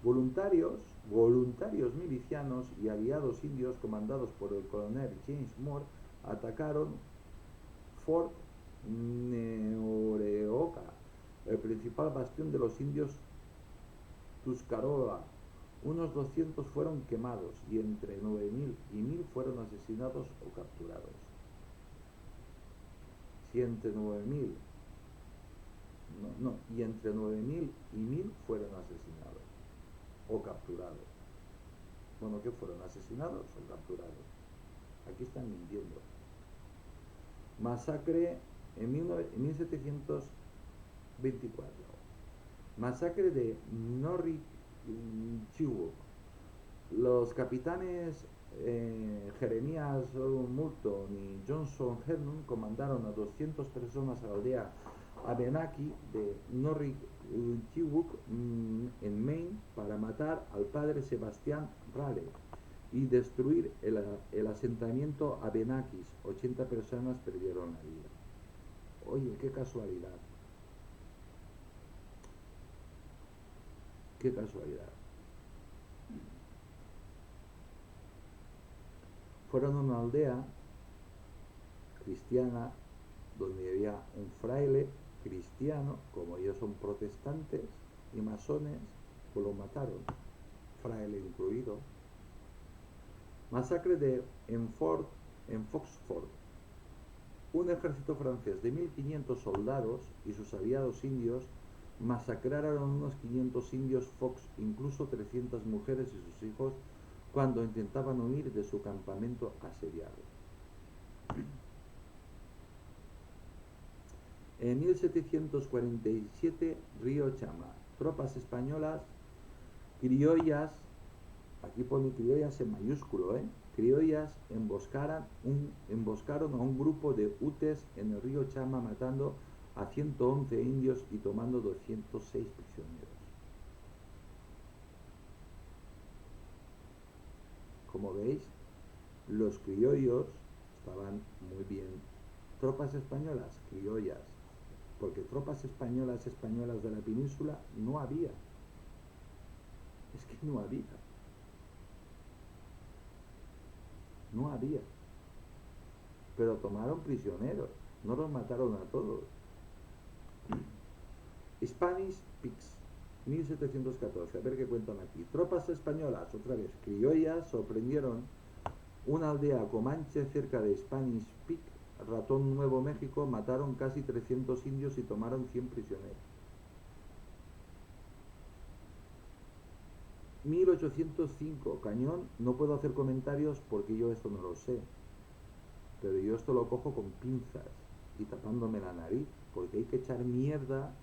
Voluntarios milicianos y aliados indios comandados por el coronel James Moore atacaron Fort Neoeroca, el principal bastión de los indios Tuscarora. Unos 200 fueron quemados y entre 9000 y 1000 fueron asesinados o capturados. Si entre 9.000, y entre 9.000 y 1.000 fueron asesinados o capturados. Bueno, ¿qué fueron? ¿Asesinados o capturados? Aquí están mintiendo. Masacre en 1724. Masacre de Norwich. Los capitanes Jeremías Moulton y Johnson Hernum comandaron a 200 personas a la aldea Abenaki de Norwich en Maine para matar al padre Sebastián Raleigh y destruir el asentamiento Abenakis. 80 personas perdieron la vida. Oye, qué casualidad. Qué casualidad. Fueron a una aldea cristiana donde había un fraile cristiano, como ellos son protestantes y masones, pues lo mataron, fraile incluido. Masacre en Foxford. Un ejército francés de 1.500 soldados y sus aliados indios masacraron a unos 500 indios Fox, incluso 300 mujeres y sus hijos, cuando intentaban huir de su campamento asediado. En 1747, Río Chama. Tropas españolas criollas, aquí pone criollas en mayúsculo, criollas emboscaron a un grupo de utes en el río Chama, matando a 111 indios y tomando 206 prisioneros. Como veis, los criollos estaban muy bien. Tropas españolas, criollas, porque tropas españolas de la península no había. Es que no había. No había. Pero tomaron prisioneros, no los mataron a todos. Spanish Pigs, 1714, a ver qué cuentan aquí. Tropas españolas, otra vez, criollas, sorprendieron una aldea comanche cerca de Spanish Peak, Ratón Nuevo México, mataron casi 300 indios y tomaron 100 prisioneros. 1805, Cañón, no puedo hacer comentarios porque yo esto no lo sé, pero yo esto lo cojo con pinzas y tapándome la nariz, porque hay que echar mierda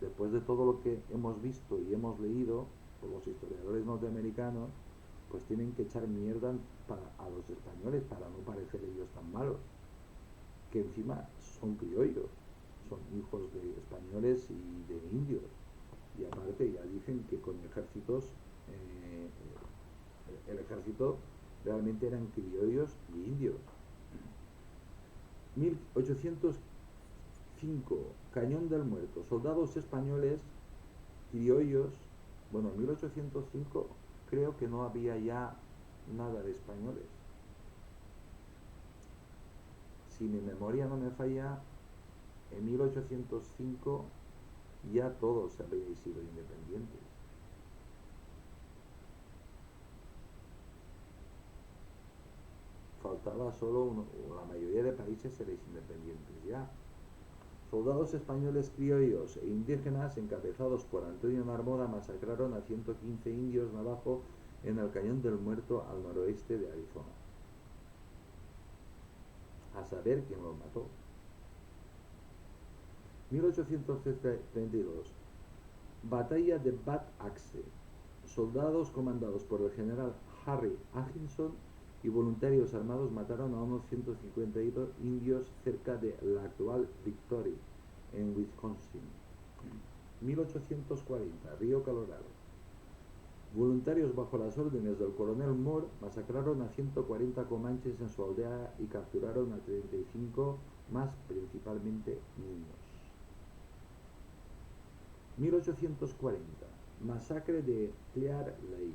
después de todo lo que hemos visto y hemos leído por los historiadores norteamericanos, pues tienen que echar mierda a los españoles para no parecer ellos tan malos, que encima son criollos, son hijos de españoles y de indios, y aparte ya dicen que con ejércitos el ejército realmente eran criollos y indios. 1805, Cañón del Muerto, soldados españoles criollos. Bueno, en 1805 creo que no había ya nada de españoles. Si mi memoria no me falla, en 1805 ya todos habíais sido independientes. Faltaba solo la mayoría de países seréis independientes ya. Soldados españoles criollos e indígenas encabezados por Antonio Marmora masacraron a 115 indios navajo en el Cañón del Muerto al noroeste de Arizona. A saber quién los mató. 1832, Batalla de Bad Axe. Soldados comandados por el general Harry Hutchinson y voluntarios armados mataron a unos 152 indios cerca de la actual Victory, en Wisconsin. 1840, Río Colorado. Voluntarios bajo las órdenes del coronel Moore masacraron a 140 comanches en su aldea y capturaron a 35 más, principalmente niños. 1840, masacre de Clear Lake.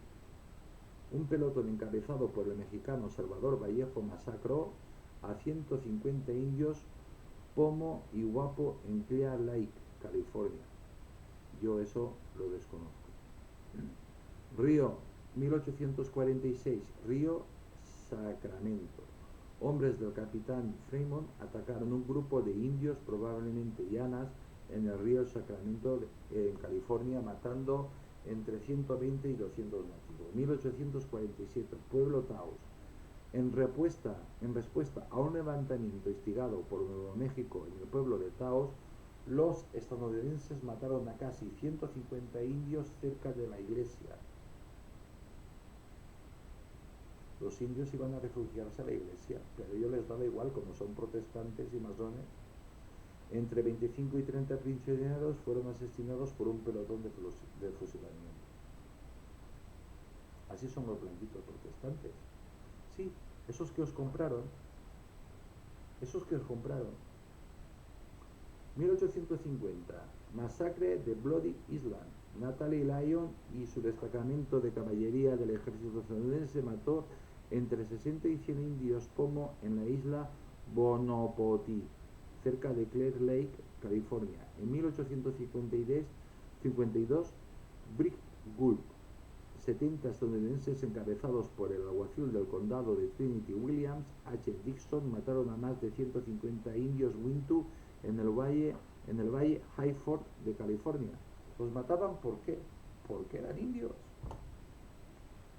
Un pelotón encabezado por el mexicano Salvador Vallejo masacró a 150 indios Pomo y Guapo en Clear Lake, California. Yo eso lo desconozco. Río, 1846, Río Sacramento. hombres del capitán Fremont atacaron un grupo de indios, probablemente llanas, en el río Sacramento, en California, matando entre 120 y 200 nativos. 1847, pueblo Taos. En respuesta a un levantamiento instigado por Nuevo México en el pueblo de Taos, los estadounidenses mataron a casi 150 indios cerca de la iglesia. Los indios iban a refugiarse a la iglesia, pero a ellos les daba igual, como son protestantes y masones. Entre 25 y 30 prisioneros fueron asesinados por un pelotón de fusilamiento. Así son los blanquitos protestantes. Sí, esos que os compraron. 1850, masacre de Bloody Island. Natalie Lyon y su destacamento de caballería del ejército estadounidense mató entre 60 y 100 indios Pomo en la isla Bonopoti, cerca de Clear Lake, California. En 1852, Brick Gulp, 70 estadounidenses encabezados por el alguacil del condado de Trinity Williams H. Dixon mataron a más de 150 indios Wintu en el valle High Fork de California. ¿Los mataban por qué? Porque eran indios.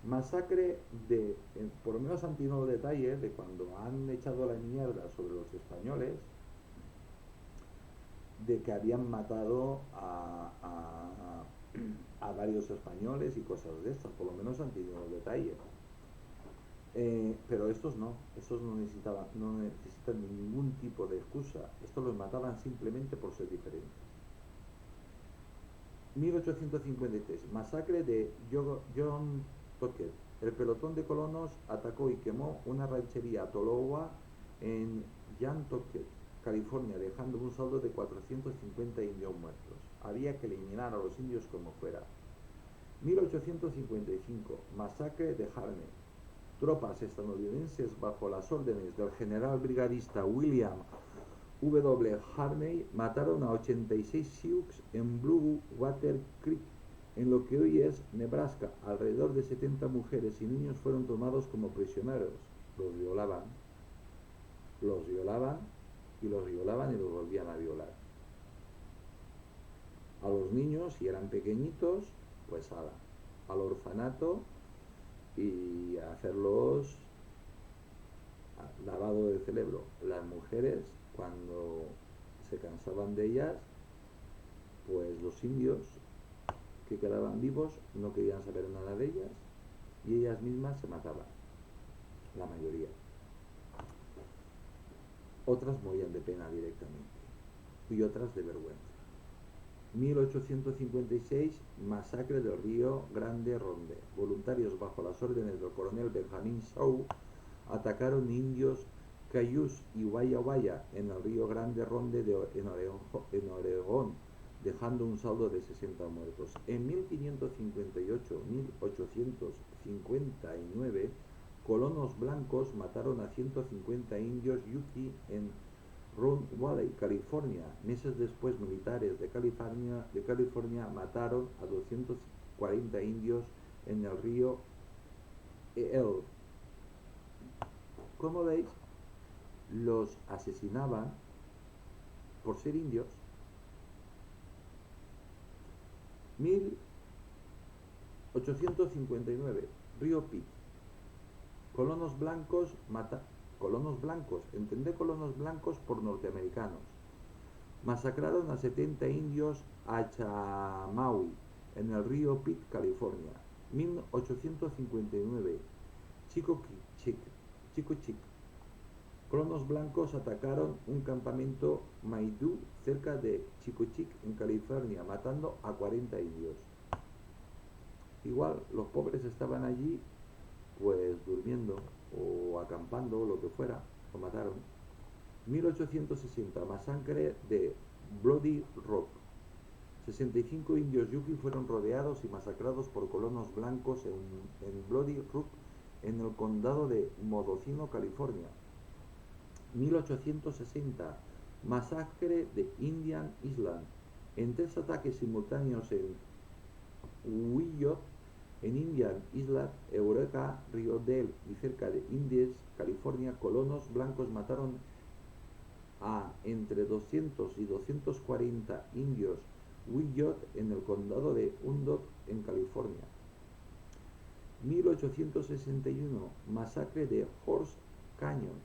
Masacre de, por lo menos han tenido detalles de cuando han echado la mierda sobre los españoles, de que habían matado a varios españoles y cosas de estas, por lo menos han tenido detalles. Pero estos no necesitan ningún tipo de excusa. Estos los mataban simplemente por ser diferentes. 1853, masacre de John Tucker. El pelotón de colonos atacó y quemó una ranchería Tolowa en Nantucket, California, dejando un saldo de 450 indios muertos. Había que eliminar a los indios como fuera. 1855, masacre de Harney. Tropas estadounidenses bajo las órdenes del general brigadista William W. Harney mataron a 86 Sioux en Blue Water Creek, en lo que hoy es Nebraska. Alrededor de 70 mujeres y niños fueron tomados como prisioneros. Los violaban y los volvían a violar. A los niños, si eran pequeñitos, pues al orfanato y a hacerlos lavado de cerebro. Las mujeres, cuando se cansaban de ellas, pues los indios que quedaban vivos no querían saber nada de ellas y ellas mismas se mataban, la mayoría. Otras morían de pena directamente y otras de vergüenza. 1856, masacre del Río Grande Ronde. Voluntarios bajo las órdenes del coronel Benjamin Shaw atacaron indios Cayús y Walla en el Río Grande Ronde en Oregón, dejando un saldo de 60 muertos. En 1558-1859, colonos blancos mataron a 150 indios Yuki en Round Valley, California. Meses después, militares de California mataron a 240 indios en el río Elk. Como veis, los asesinaban por ser indios. 1859, Río Pitt. Colonos blancos, entendé colonos blancos por norteamericanos. Masacraron a 70 indios Achamaui en el río Pitt, California. 1859, Chico Chic. Colonos blancos atacaron un campamento Maidú cerca de Chico Chic en California, matando a 40 indios. Igual los pobres estaban allí pues durmiendo o acampando o lo que fuera, lo mataron. 1860, masacre de Bloody Rock. 65 indios Yuki fueron rodeados y masacrados por colonos blancos en Bloody Rock, en el condado de Mendocino, California. 1860, masacre de Indian Island. En 3 ataques simultáneos en Wiyot, En Indian Island, Eureka, Río Del y cerca de Indies, California, colonos blancos mataron a entre 200 y 240 indios Wiyot en el condado de Hundook, en California. 1861, masacre de Horse Canyon.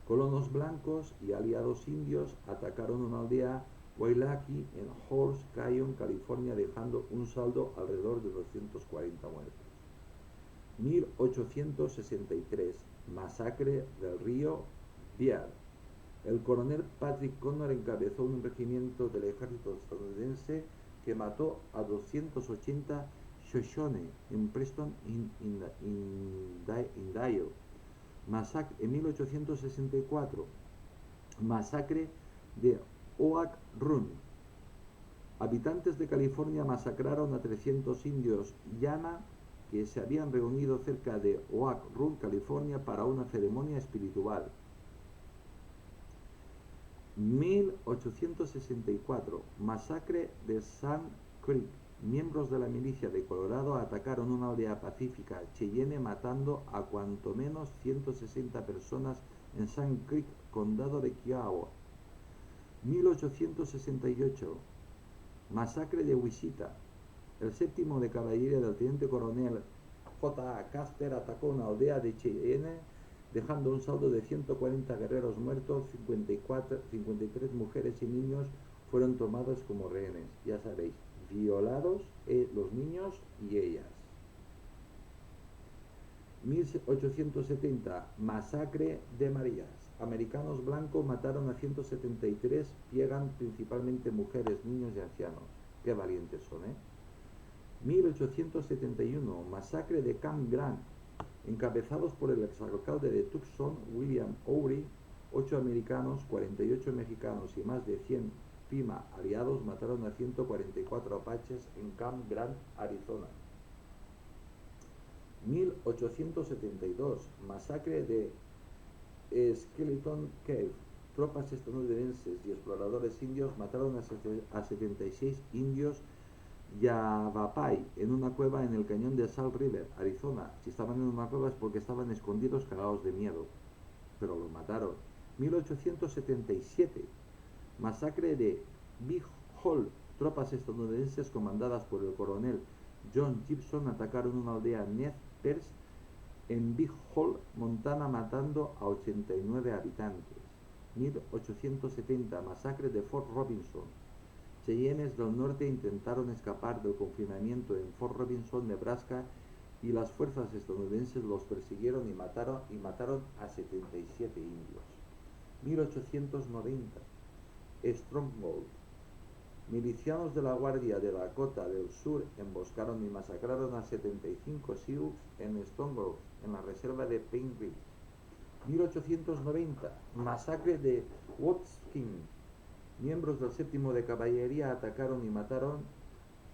Colonos blancos y aliados indios atacaron una aldea Wailaki en Horse Canyon, California, dejando un saldo alrededor de 240 muertos. 1863, masacre del río Bear. El coronel Patrick Connor encabezó un regimiento del ejército estadounidense que mató a 280 Shoshone en Preston, Idaho. En 1864, masacre de Oak Run. Habitantes de California masacraron a 300 indios Yana que se habían reunido cerca de Oak Run, California, para una ceremonia espiritual. 1864, masacre de Sand Creek. Miembros de la milicia de Colorado atacaron una aldea pacífica Cheyenne, matando a cuanto menos 160 personas en Sand Creek, condado de Kiowa. 1868, masacre de Wichita. El séptimo de caballería del teniente coronel J.A. Custer atacó una aldea de Cheyenne, dejando un saldo de 140 guerreros muertos. 53 mujeres y niños fueron tomados como rehenes. Ya sabéis, violados los niños y ellas. 1870, masacre de Marías. Americanos blancos mataron a 173, llegan principalmente mujeres, niños y ancianos. Qué valientes son, ¿eh? 1871, masacre de Camp Grant. Encabezados por el exalcalde de Tucson, William Oury, 8 americanos, 48 mexicanos y más de 100 FEMA aliados mataron a 144 apaches en Camp Grant, Arizona. 1872, masacre de Skeleton Cave. Tropas estadounidenses y exploradores indios mataron a 76 indios Yavapai en una cueva en el cañón de Salt River, Arizona. Si estaban en una cueva es porque estaban escondidos, cagados de miedo, pero los mataron. 1877, masacre de Big Hole. Tropas estadounidenses comandadas por el coronel John Gibson atacaron una aldea Nez Perce en Big Hole, Montana, matando a 89 habitantes. 1870, masacre de Fort Robinson. Cheyennes del norte intentaron escapar del confinamiento en Fort Robinson, Nebraska, y las fuerzas estadounidenses los persiguieron y mataron a 77 indios. 1890, Stronghold. Milicianos de la Guardia de Dakota del Sur emboscaron y masacraron a 75 Sioux en Stronghold, en la reserva de Paint Ridge. 1890, masacre de Watkin. Miembros del séptimo de caballería atacaron y mataron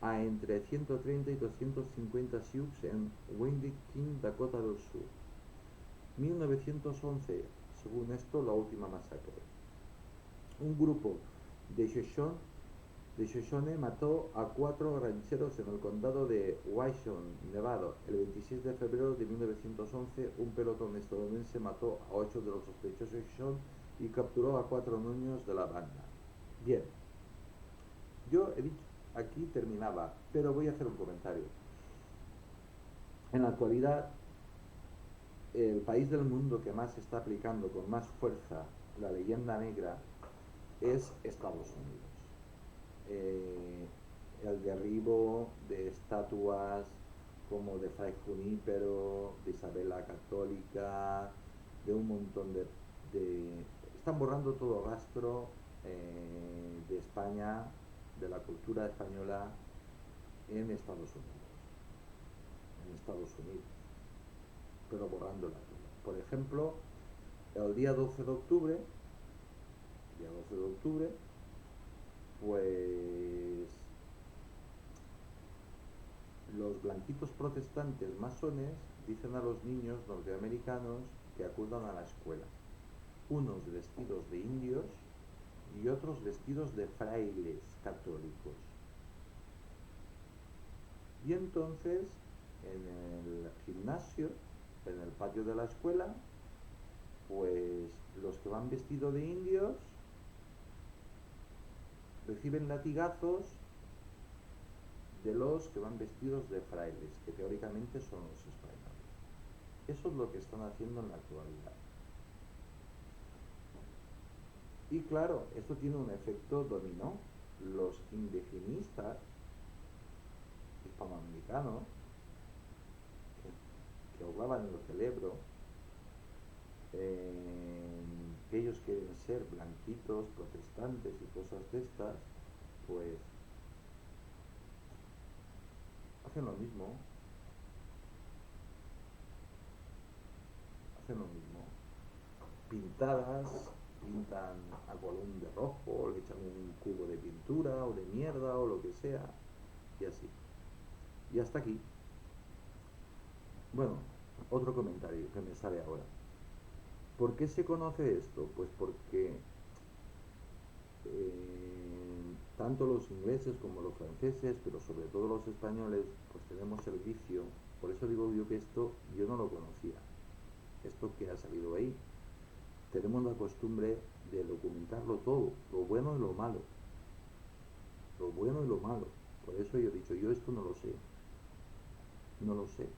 a entre 130 y 250 Sioux en Windy King, Dakota del Sur. 1911, según esto, la última masacre. Un grupo de Shoshone mató a 4 rancheros en el condado de Washington, Nevada. El 26 de febrero de 1911, un pelotón estadounidense mató a 8 de los sospechosos Shoshone y capturó a 4 niños de la banda. Bien, yo he dicho, aquí terminaba, pero voy a hacer un comentario. En la actualidad, el país del mundo que más está aplicando con más fuerza la leyenda negra es Estados Unidos. El derribo de estatuas como de Fray Junípero, de Isabel la Católica, de un montón de están borrando todo rastro de España, de la cultura española en Estados Unidos, pero borrándola toda. Por ejemplo, el día 12 de octubre, pues los blanquitos protestantes masones dicen a los niños norteamericanos que acudan a la escuela, unos vestidos de indios y otros vestidos de frailes católicos. Y entonces en el gimnasio, en el patio de la escuela, pues los que van vestidos de indios reciben latigazos de los que van vestidos de frailes, que teóricamente son los españoles. Eso es lo que están haciendo en la actualidad. Y claro, esto tiene un efecto dominó. Los indigenistas hispanoamericanos que hablaban en el cerebro, que ellos quieren ser blanquitos, protestantes y cosas de estas, pues hacen lo mismo, hacen lo mismo. Pintadas, pintan a colón de rojo, le echan un cubo de pintura o de mierda o lo que sea, y así. Y hasta aquí. Bueno, otro comentario que me sale ahora. ¿Por qué se conoce esto? Pues porque tanto los ingleses como los franceses, pero sobre todo los españoles, pues tenemos el vicio. Por eso digo yo que esto yo no lo conocía. Esto que ha salido ahí. Tenemos la costumbre de documentarlo todo, lo bueno y lo malo. Lo bueno y lo malo. Por eso yo he dicho, yo esto no lo sé. No lo sé.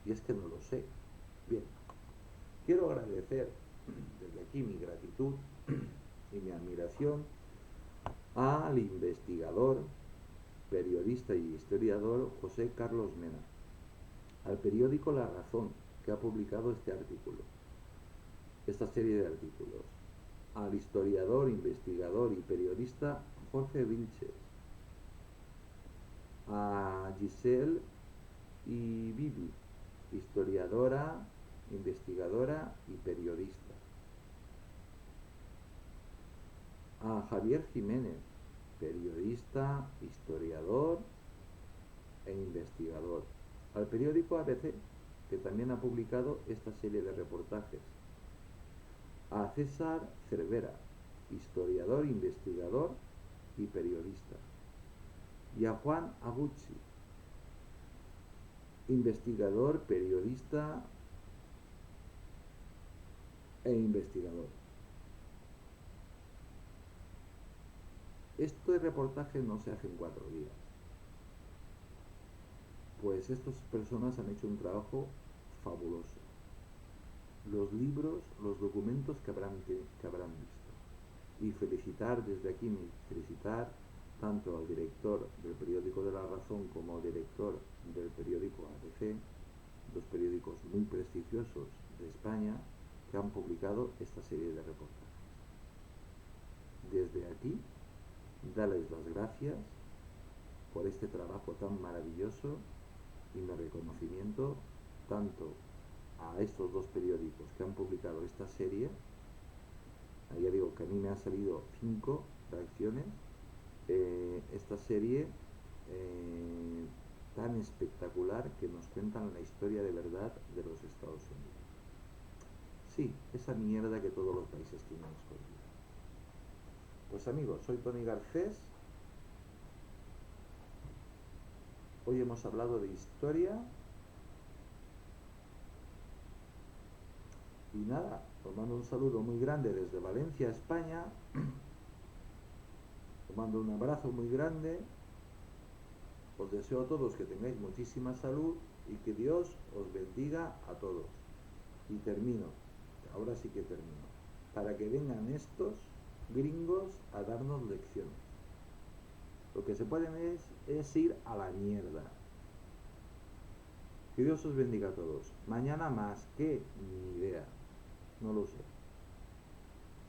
Y es que no lo sé. Bien. Quiero agradecer desde aquí mi gratitud y mi admiración al investigador, periodista y historiador José Carlos Mena, al periódico La Razón, que ha publicado este artículo, esta serie de artículos, al historiador, investigador y periodista Jorge Vilches, a Giselle y Bibi, historiadora, investigadora y periodista, a Javier Jiménez, periodista, historiador e investigador, al periódico ABC, que también ha publicado esta serie de reportajes, a César Cervera, historiador, investigador y periodista, y a Juan Aguchi, investigador, periodista e investigador. Este reportaje no se hace en 4 días, pues estas personas han hecho un trabajo fabuloso. Los libros, los documentos que habrán visto. Y felicitar desde aquí, felicitar tanto al director del periódico de La Razón como al director del periódico ABC, dos periódicos muy prestigiosos de España, que han publicado esta serie de reportajes. Desde aquí, darles las gracias por este trabajo tan maravilloso y mi reconocimiento tanto a estos dos periódicos que han publicado esta serie. Ya digo que a mí me han salido 5 reacciones. Esta serie tan espectacular que nos cuentan la historia de verdad de los Estados Unidos. Sí, esa mierda que todos los países tienen escondida. Pues amigos, soy Tony Garcés. Hoy hemos hablado de historia. Y nada, os mando un saludo muy grande desde Valencia, España. Os mando un abrazo muy grande. Os deseo a todos que tengáis muchísima salud y que Dios os bendiga a todos. Y termino, ahora sí que termino, para que vengan estos gringos a darnos lecciones. Lo que se pueden es ir a la mierda. Que Dios os bendiga a todos. Mañana más, que ni idea, no lo sé.